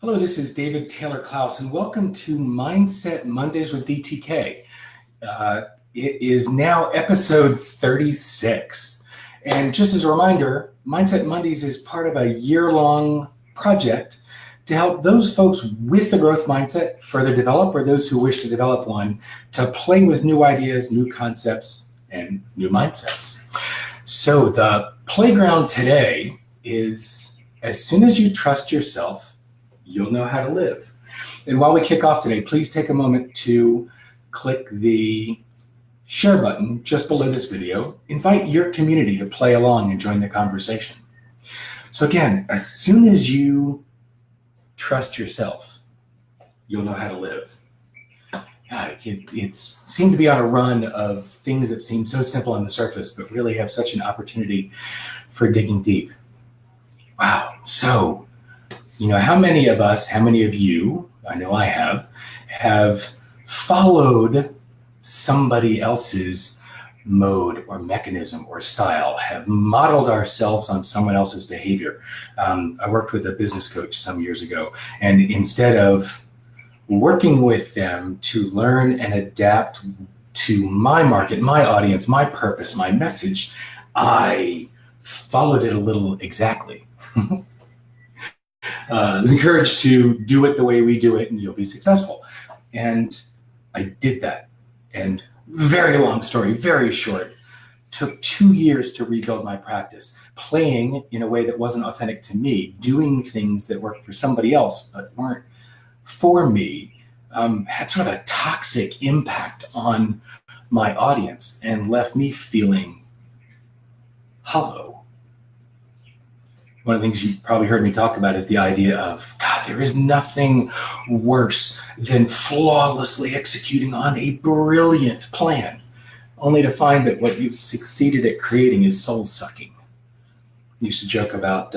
Hello, this is David Taylor Klaus, and welcome to Mindset Mondays with DTK. It is now episode 36. And just as a reminder, Mindset Mondays is part of a year-long project to help those folks with the growth mindset further develop, or those who wish to develop one, to play with new ideas, new concepts, and new mindsets. So the playground today is, as soon as you trust yourself, you'll know how to live. And while we kick off today, please take a moment to click the share button just below this video. Invite your community to play along and join the conversation. So again, as soon as you trust yourself, you'll know how to live. God, it's seemed to be on a run of things that seem so simple on the surface, but really have such an opportunity for digging deep. Wow. So, how many of us, how many of you, I know I have followed somebody else's mode or mechanism or style, have modeled ourselves on someone else's behavior? I worked with a business coach some years ago, and instead of working with them to learn and adapt to my market, my audience, my purpose, my message, I followed it a little exactly. I was encouraged to do it the way we do it and you'll be successful. And I did that. And very long story, very short, took 2 years to rebuild my practice, playing in a way that wasn't authentic to me, doing things that worked for somebody else but weren't for me, had sort of a toxic impact on my audience and left me feeling hollow. One of the things you probably heard me talk about is the idea of, God, there is nothing worse than flawlessly executing on a brilliant plan, only to find that what you've succeeded at creating is soul-sucking. I used to joke about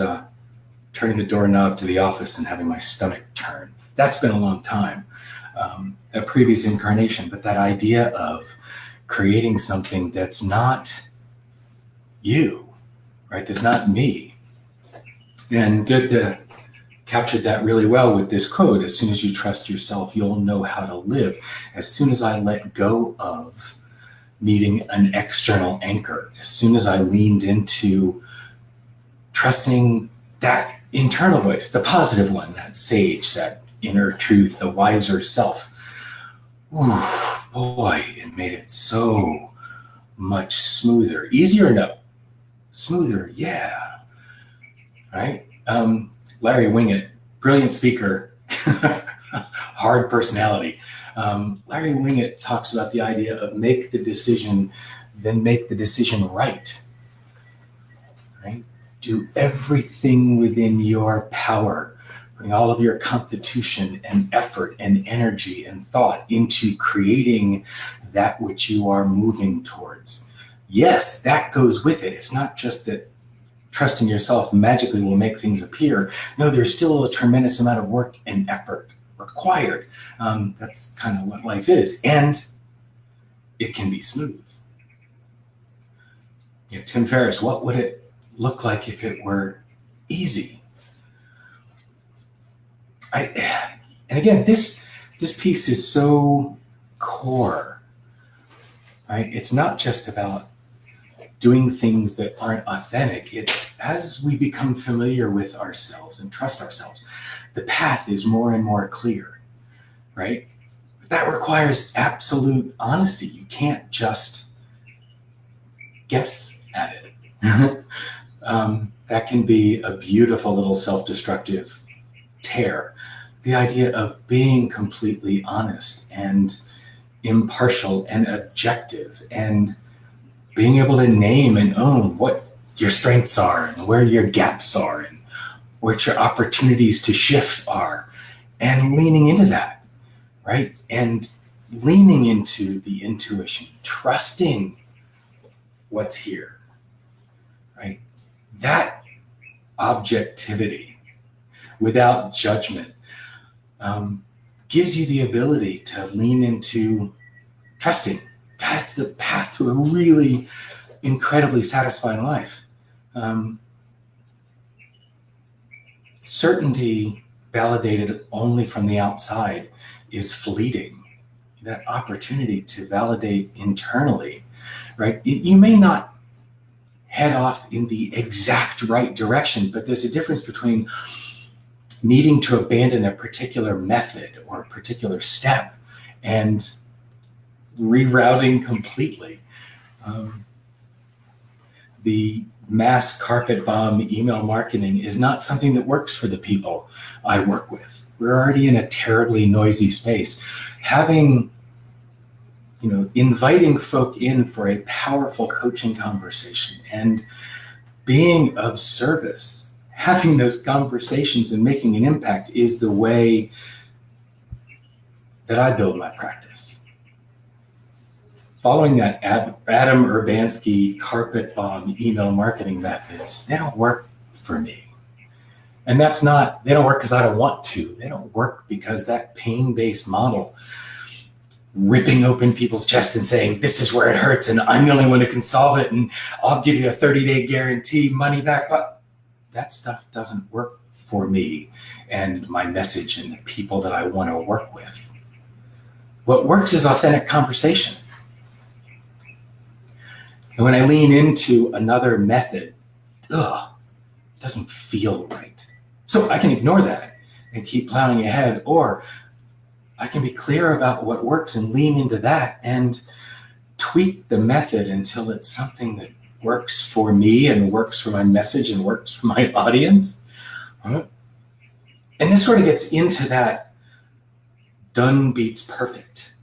turning the doorknob to the office and having my stomach turn. That's been a long time, a previous incarnation, but that idea of creating something that's not you, right? That's not me. And Goethe captured that really well with this quote: as soon as you trust yourself, you'll know how to live. As soon as I let go of needing an external anchor, as soon as I leaned into trusting that internal voice, the positive one, that sage, that inner truth, the wiser self, boy, it made it so much smoother. Easier? No. Smoother? Yeah. Right? Larry Winget, brilliant speaker, hard personality. Larry Winget talks about the idea of make the decision, then make the decision right. Right? Do everything within your power, putting all of your constitution and effort and energy and thought into creating that which you are moving towards. Yes, that goes with it. It's not just that trusting yourself magically will make things appear. No, there's still a tremendous amount of work and effort required. That's kind of what life is. And it can be smooth. Tim Ferriss, what would it look like if it were easy? And again, this piece is so core, right? It's not just about doing things that aren't authentic. It's as we become familiar with ourselves and trust ourselves, the path is more and more clear, right? But that requires absolute honesty. You can't just guess at it. That can be a beautiful little self-destructive tear. The idea of being completely honest and impartial and objective and being able to name and own what your strengths are and where your gaps are and what your opportunities to shift are, and leaning into that, right? And leaning into the intuition, trusting what's here, right? That objectivity without judgment gives you the ability to lean into trusting. That's the path to a really incredibly satisfying life. Certainty validated only from the outside is fleeting. That opportunity to validate internally, right? You may not head off in the exact right direction, but there's a difference between needing to abandon a particular method or a particular step and rerouting completely. The mass carpet bomb email marketing is not something that works for the people I work with. We're already in a terribly noisy space. Having, inviting folk in for a powerful coaching conversation and being of service, having those conversations and making an impact is the way that I build my practice. Following that Adam Urbanski carpet bomb email marketing methods, they don't work for me. And they don't work because I don't want to. They don't work because that pain-based model, ripping open people's chest and saying, this is where it hurts and I'm the only one who can solve it and I'll give you a 30-day guarantee, money back. But that stuff doesn't work for me and my message and the people that I want to work with. What works is authentic conversation. And when I lean into another method, it doesn't feel right. So I can ignore that and keep plowing ahead, or I can be clear about what works and lean into that and tweak the method until it's something that works for me and works for my message and works for my audience. And this sort of gets into that done beats perfect.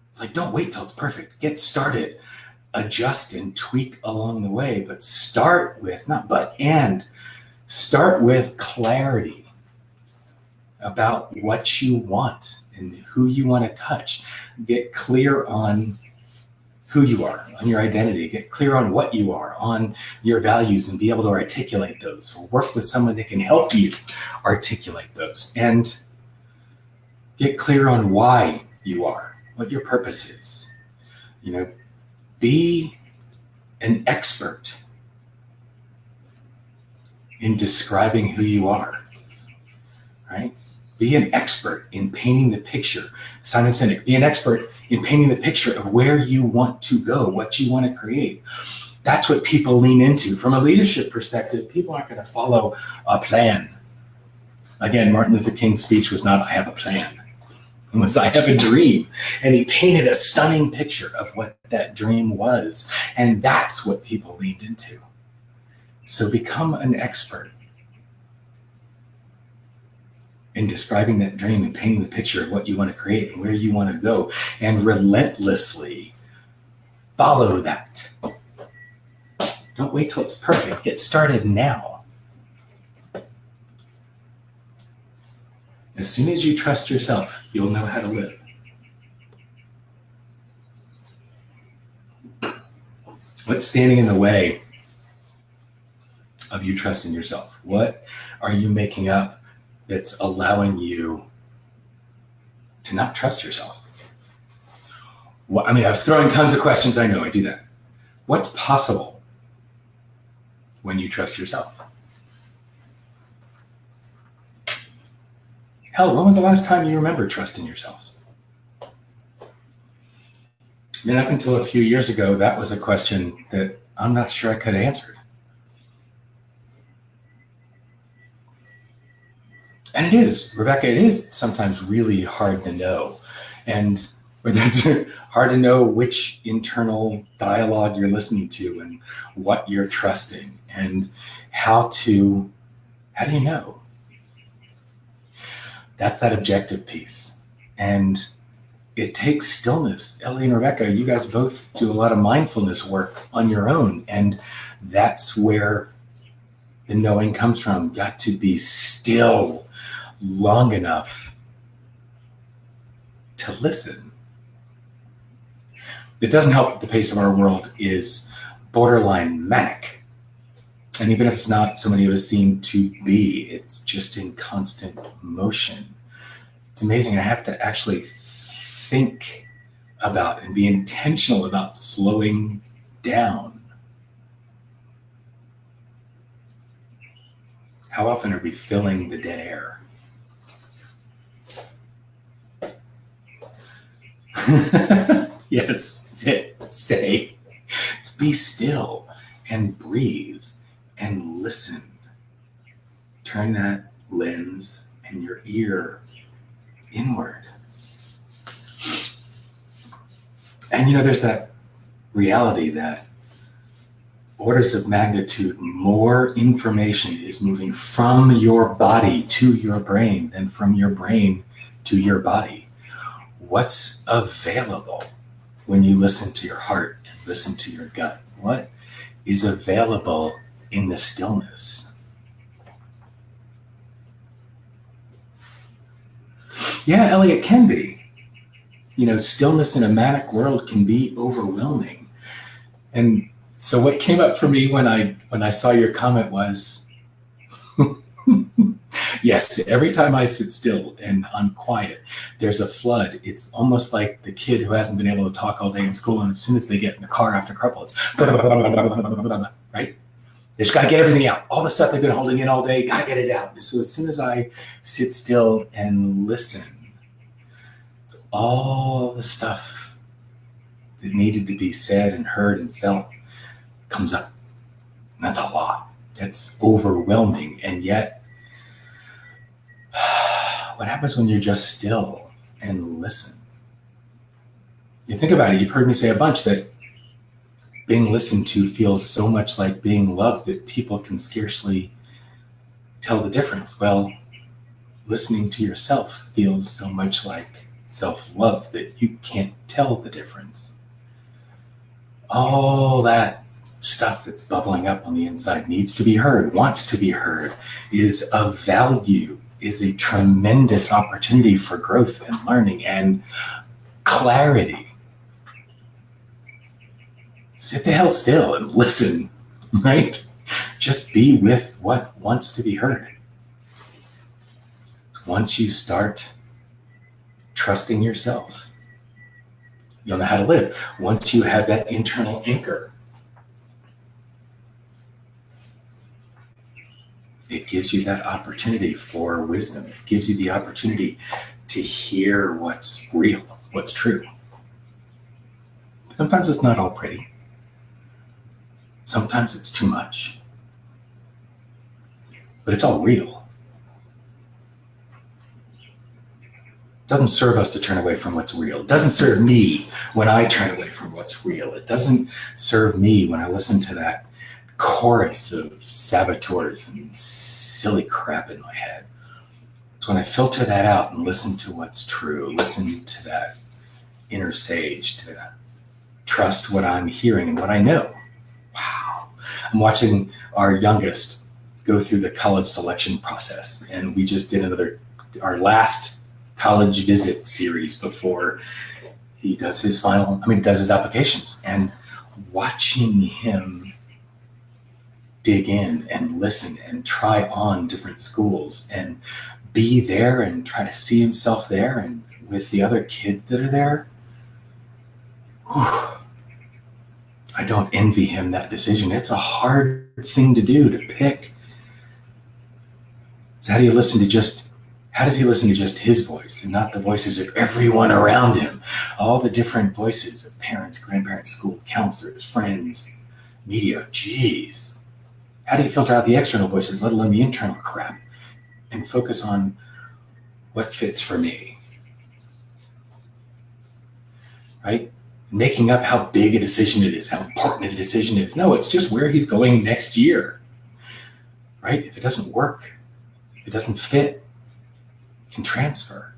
It's like, don't wait till it's perfect. Get started. Adjust and tweak along the way, but start with clarity about what you want and who you want to touch. Get clear on who you are, on your identity. Get clear on what you are, on your values, and be able to articulate those, or work with someone that can help you articulate those. And get clear on why you are, what your purpose is. Be an expert in describing who you are, right? Be an expert in painting the picture. Simon Sinek, be an expert in painting the picture of where you want to go, what you want to create. That's what people lean into. From a leadership perspective, people aren't going to follow a plan. Again, Martin Luther King's speech was not, I have a plan. It was, I have a dream. And he painted a stunning picture of what that dream was. And that's what people leaned into. So become an expert in describing that dream and painting the picture of what you want to create and where you want to go, and relentlessly follow that. Don't wait till it's perfect. Get started now. As soon as you trust yourself, you'll know how to live. What's standing in the way of you trusting yourself? What are you making up that's allowing you to not trust yourself? Well, I'm throwing tons of questions. I know I do that. What's possible when you trust yourself? Hell, when was the last time you remember trusting yourself? Up until a few years ago, that was a question that I'm not sure I could have answered. And it is, Rebecca, it is sometimes really hard to know. And it's hard to know which internal dialogue you're listening to and what you're trusting and how do you know? That's that objective piece. And it takes stillness. Ellie and Rebecca, you guys both do a lot of mindfulness work on your own. And that's where the knowing comes from. Got to be still long enough to listen. It doesn't help that the pace of our world is borderline manic. And even if it's not, so many of us seem to be, it's just in constant motion. It's amazing. I have to actually think about and be intentional about slowing down. How often are we filling the dead air? Yes, sit, stay. It's be still and breathe and listen. Turn that lens and your ear inward. And there's that reality that orders of magnitude more information is moving from your body to your brain than from your brain to your body. What's available when you listen to your heart and listen to your gut? What is available in the stillness? Yeah, Ellie, it can be. Stillness in a manic world can be overwhelming. And so what came up for me when I saw your comment was, yes, every time I sit still and I'm quiet, there's a flood. It's almost like the kid who hasn't been able to talk all day in school, and as soon as they get in the car after couple, it's right? They just got to get everything out. All the stuff they've been holding in all day, got to get it out. So as soon as I sit still and listen, all the stuff that needed to be said and heard and felt comes up. And that's a lot. It's overwhelming. And yet, what happens when you're just still and listen? You think about it, you've heard me say a bunch that being listened to feels so much like being loved that people can scarcely tell the difference. Well, listening to yourself feels so much like self-love that you can't tell the difference. All that stuff that's bubbling up on the inside needs to be heard, wants to be heard, is of value, is a tremendous opportunity for growth and learning and clarity. Sit the hell still and listen, right? Just be with what wants to be heard. Once you start trusting yourself, you'll know how to live. Once you have that internal anchor, it gives you that opportunity for wisdom. It gives you the opportunity to hear what's real, what's true. Sometimes it's not all pretty. Sometimes it's too much. But it's all real. Doesn't serve us to turn away from what's real. It doesn't serve me when I turn away from what's real. It doesn't serve me when I listen to that chorus of saboteurs and silly crap in my head. It's when I filter that out and listen to what's true, listen to that inner sage, to trust what I'm hearing and what I know. Wow. I'm watching our youngest go through the college selection process, and we just did our last college visit series before he does his applications, and watching him dig in and listen and try on different schools and be there and try to see himself there and with the other kids that are there. Whew. I don't envy him that decision. It's a hard thing to do, to pick. So how does he listen to just his voice and not the voices of everyone around him? All the different voices of parents, grandparents, school counselors, friends, media. Geez. How do you filter out the external voices, let alone the internal crap, and focus on what fits for me? Right? Making up how big a decision it is, how important a decision it is. No, it's just where he's going next year. Right? If it doesn't work, if it doesn't fit, it can transfer.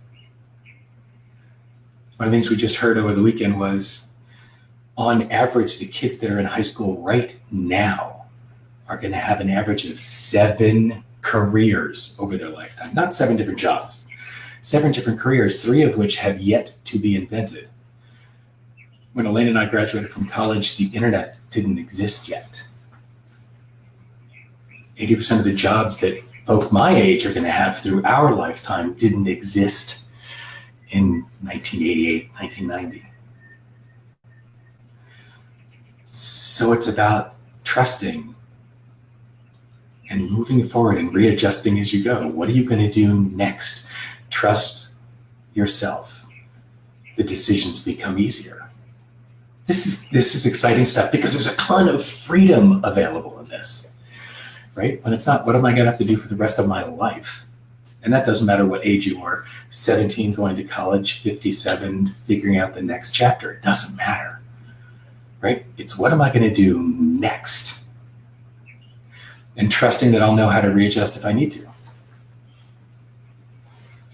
One of the things we just heard over the weekend was, on average, the kids that are in high school right now are going to have an average of 7 careers over their lifetime. Not 7 different jobs, 7 different careers, 3 of which have yet to be invented. When Elaine and I graduated from college, the internet didn't exist yet. 80% of the jobs that folk my age are going to have through our lifetime didn't exist in 1988, 1990. So it's about trusting and moving forward and readjusting as you go. What are you going to do next? Trust yourself. the decisions become easier. This is exciting stuff because there's a ton of freedom available in this, right? When it's not, what am I going to have to do for the rest of my life? And that doesn't matter what age you are, 17 going to college, 57 figuring out the next chapter. It doesn't matter, right? It's what am I going to do next? And trusting that I'll know how to readjust if I need to.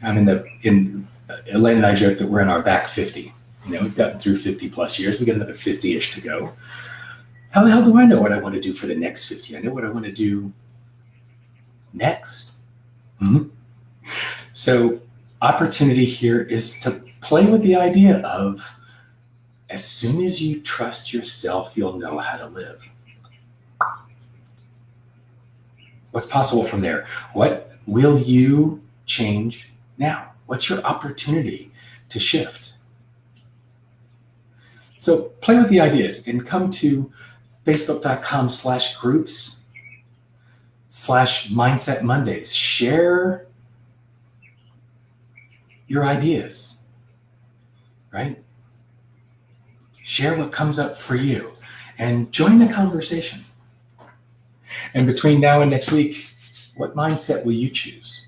Elaine and I joke that we're in our back 50. We've gotten through 50 plus years. We got another 50-ish to go. How the hell do I know what I want to do for the next 50? I know what I want to do next. Mm-hmm. So opportunity here is to play with the idea of as soon as you trust yourself, you'll know how to live. What's possible from there? What will you change now? What's your opportunity to shift? So play with the ideas and come to facebook.com/groups/Mindset Mondays. Share your ideas, right? Share what comes up for you and join the conversation. And between now and next week, what mindset will you choose?